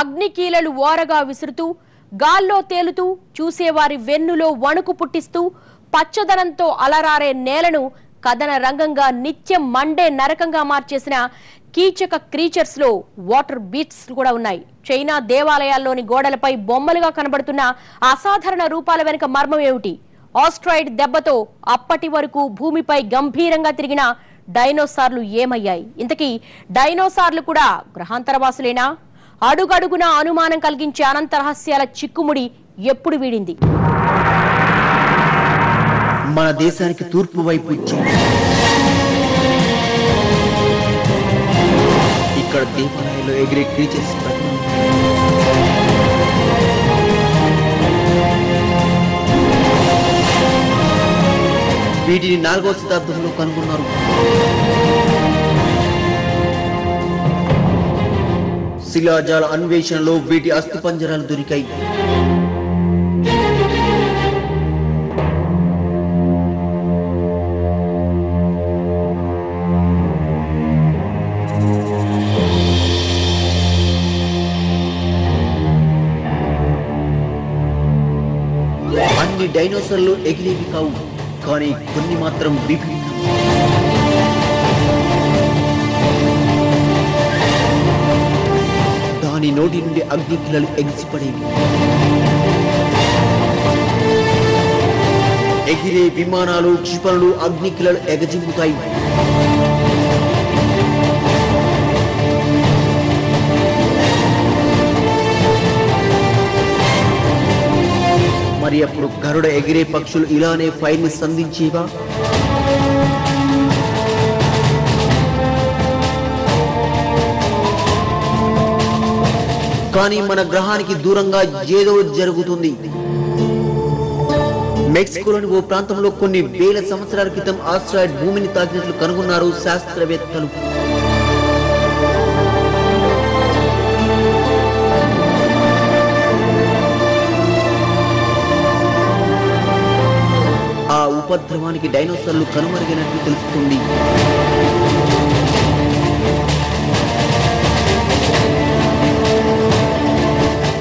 అగ్నికీలలు ఓరగా విసురుతూ గాల్లో తేలుతూ చూసేవారి వెన్నులో వణుకు పుట్టిస్తూ పచ్చదనంతో అలరారే నేలను కథన రంగంగా నిత్యం మండే నరకంగా మార్చేసిన కీచక క్రీచర్స్ లో వాటర్ బీట్స్ కూడా ఉన్నాయి. చైనా దేవాలయాల్లోని గోడలపై బొమ్మలుగా కనబడుతున్న అసాధారణ రూపాల వెనుక మర్మం ఏమిటి? ఆస్ట్రాయిడ్ దెబ్బతో అప్పటి వరకు భూమిపై గంభీరంగా తిరిగిన డైనోసార్లు ఏమయ్యాయి? ఇంతకీ డైనోసార్లు కూడా గ్రహాంతరవాసులేనా? అడుగడుగున అనుమానం కలిగించే అనంత రహస్యాల చిక్కుముడి ఎప్పుడు వీడింది? మన దేశానికి తూర్పు వైపు ఇక్కడ దేవాలయాల్లో ఎగిరే క్రీచర్స్ వీటిని 4వ శతాబ్దంలో కనుగొన్నారు. శిలాజాల అన్వేషణలో వీటి అస్థిపంజరాలు దొరికాయి. అన్ని డైనోసార్లు ఎగిరేవి కావు, కానీ కొన్ని మాత్రం విభిన్నం. దాని నోటి నుండి అగ్నికిలలు ఎగిసిపడేవి. ఎగిరే విమానాలు, క్షిపణులు అగ్నికిలలు ఎగజిమ్ముతాయి. మరి అప్పుడు గరుడ ఎగిరే పక్షులు ఇలానే ఫైర్ ని సంధించేవా? కానీ మన గ్రహానికి దూరంగా ఏదో జరుగుతుంది. మెక్సికోలోని ఓ ప్రాంతంలో కొన్ని వేల సంవత్సరాల క్రితం ఆస్ట్రాయిడ్ భూమిని తాకినట్లు కనుగొన్నారు శాస్త్రవేత్తలు. ఆ ఉపద్రవానికి డైనోసార్లు కనుమరుగైనట్లు తెలుస్తుంది.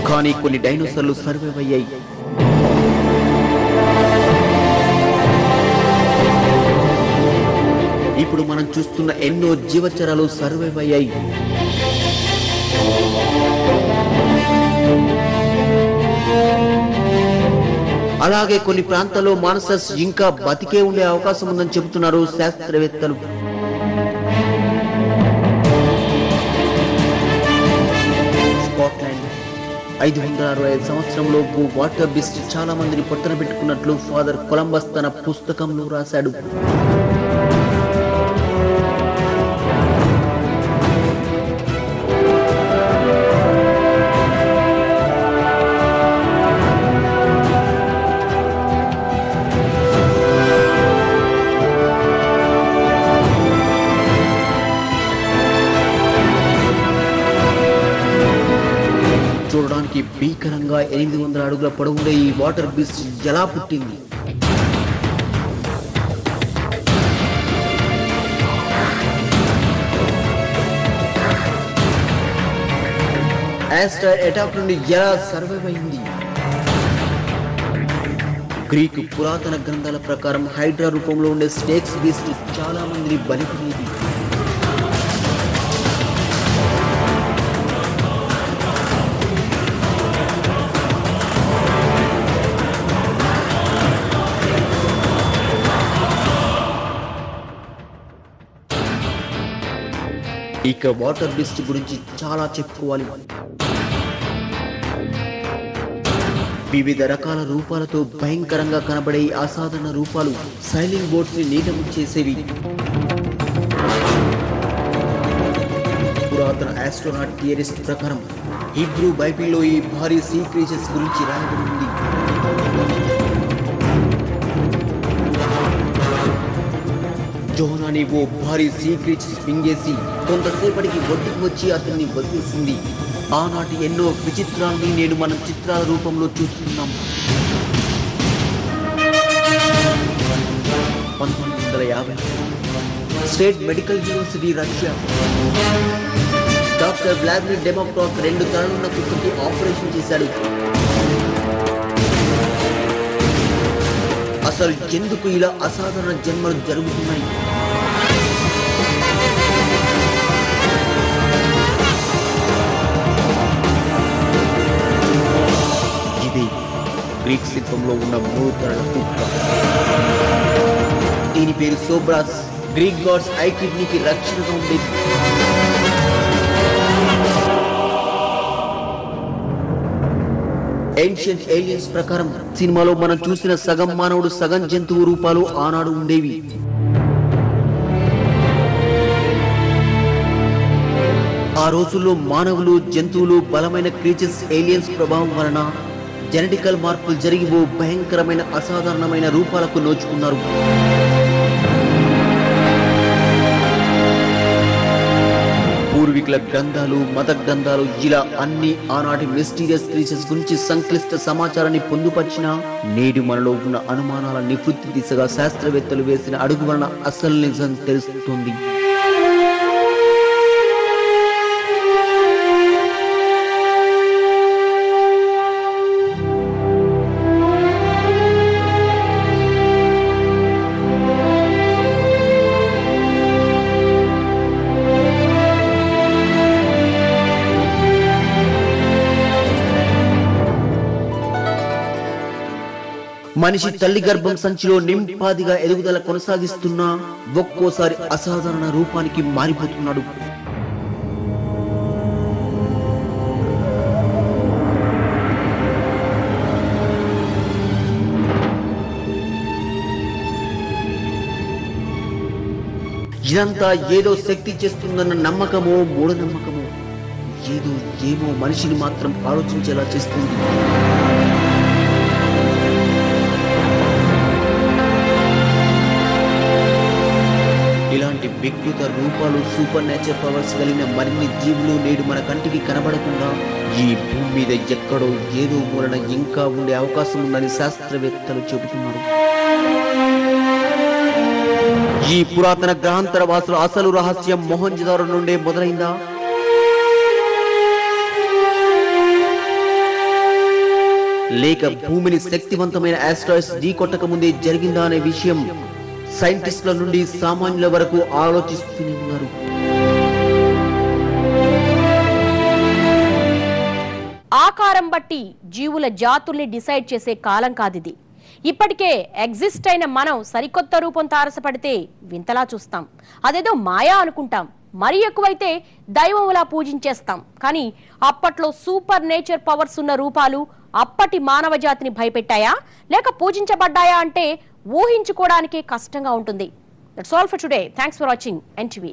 కానీ కొన్ని డైనోసార్లు సర్వైవ్ అయ్యాయి. ఇప్పుడు మనం చూస్తున్న ఎన్నో జీవచరాలు సర్వైవ్ అయ్యాయి. అలాగే కొన్ని ప్రాంతాల్లో మాన్స్టర్స్ ఇంకా బతికే ఉండే అవకాశం ఉందని చెబుతున్నారు శాస్త్రవేత్తలు. స్కాట్లాండ్ 565 సంవత్సరంలో వాటర్ బీస్ట్ చాలా మందిని పొట్టన పెట్టుకున్నట్లు ఫాదర్ కొలంబస్ తన పుస్తకంలో రాశాడు. చూడడానికి భీకరంగా 800 అడుగుల పొడవుండే ఈ వాటర్ బీస్ట్ ఎలా పుట్టింది? ఆస్ట్రాయిడ్ అటాక్ నుండి ఎలా సర్వైవ్ అయింది? గ్రీకు పురాతన గ్రంథాల ప్రకారం హైడ్రా రూపంలో ఉండే స్నేక్స్ బీస్ట్ చాలా మందిని బలిపడేది. ఇక వాటర్ బీస్ట్ గురించి చాలా చెప్పుకోవాలి. వివిధ రకాల రూపాలతో భయంకరంగా కనబడే అసాధారణ రూపాలు సైలింగ్ బోట్స్ ని నీట ముంచేసేవి. పురాతన ఆస్ట్రోనాట్ థియరిస్ట్ ప్రకారం హీబ్రూ బైబిల్లో ఈ భారీ సీ క్రీచర్స్ గురించి రాయబడి ఉంది. జోనాని ఓ భారీ సీ క్రీచర్స్ మింగేసి కొంతసేపటికి ఒడ్డుకు వచ్చి అతన్ని వదిలేసింది. ఆనాటి ఎన్నో విచిత్రాన్ని నేడు మనం చిత్రాల రూపంలో చూస్తున్నాం. 1950 state medical university Russia doctor Vladimir Democrat 2 తలలున్న కుక్కకి ఆపరేషన్ చేశాడు. అసలు ఎందుకు ఇలా అసాధారణ జన్మలు జరుగుతున్నాయి? ఇది గ్రీక్ శిల్పంలో ఉన్న 3 తలల కుక్క. దీని పేరు సోబ్రాస్. గ్రీక్ గాడ్స్ ఐ కిడ్నీకి రక్షణగా ఉండేది. ఏన్షియంట్ ఏలియన్స్ ప్రకారం సినిమాలో మనం చూసిన సగం మానవుడు సగం జంతువు రూపాలు ఆనాడు ఉండేవి. ఆ రోజుల్లో మానవులు జంతువులు బలమైన క్రీచర్స్ ఏలియన్స్ ప్రభావం వలన జెనెటికల్ మార్పులు జరిగి భయంకరమైన అసాధారణమైన రూపాలకు నోచుకున్నారు. పూర్వీకుల గ్రంథాలు, మత గ్రంథాలు ఇలా అన్ని ఆనాటి మిస్టీరియస్ క్రీచర్స్ గురించి సంక్లిష్ట సమాచారాన్ని పొందుపరిచిన నేడు మనలో ఉన్న అనుమానాల నివృత్తి దిశగా శాస్త్రవేత్తలు వేసిన అడుగు వలన అసలు నిజం తెలుస్తుంది. మనిషి తల్లి గర్భం సంచిలో నింపాదిగా ఎదుగుదల కొనసాగిస్తున్నా ఒక్కోసారి అసాధారణ రూపానికి మారిపోతున్నాడు. ఇదంతా ఏదో శక్తి చేస్తుందన్న నమ్మకమో మూఢనమ్మకమో, ఏమో మనిషిని మాత్రం ఆలోచించేలా చేస్తుంది. ఇలాంటి వికృత రూపాలు, సూపర్ నేచర్ పవర్స్ కలిగిన మరిన్ని జీవులు నేడు మన కంటికి కనబడకుండా ఈ భూమి మీద ఎక్కడో ఏదో మూలన ఇంకా ఉండే అవకాశం ఉందని శాస్త్రవేత్తలు చెబుతున్నారు. ఈ పురాతన గ్రహాంతర వాసుల అసలు రహస్యం మొహంజదారో నుండే మొదలైందా? లేక భూమిని శక్తివంతమైన ఆస్ట్రాయిడ్స్ ఢీకొట్టక ముందే జరిగిందా అనే విషయం సైంటిస్టుల నుండి సామాన్యుల వరకు ఆలోచిస్తూనే ఉన్నారు. ఆకారం బట్టి జీవుల జాతుల్ని డిసైడ్ చేసే కాలం కాదిది. ఇప్పటికే ఎగ్జిస్ట్ అయిన మనం సరికొత్త రూపం తారసపడితే వింతలా చూస్తాం, అదేదో మాయా అనుకుంటాం. మరి ఎక్కువైతే దైవంలా పూజించేస్తాం. కానీ అప్పట్లో సూపర్ నేచర్ పవర్స్ ఉన్న రూపాలు అప్పటి మానవ జాతిని భయపెట్టాయా లేక పూజించబడ్డాయా అంటే ఊహించుకోవడానికే కష్టంగా ఉంటుంది. That's all for today. Thanks for watching NTV.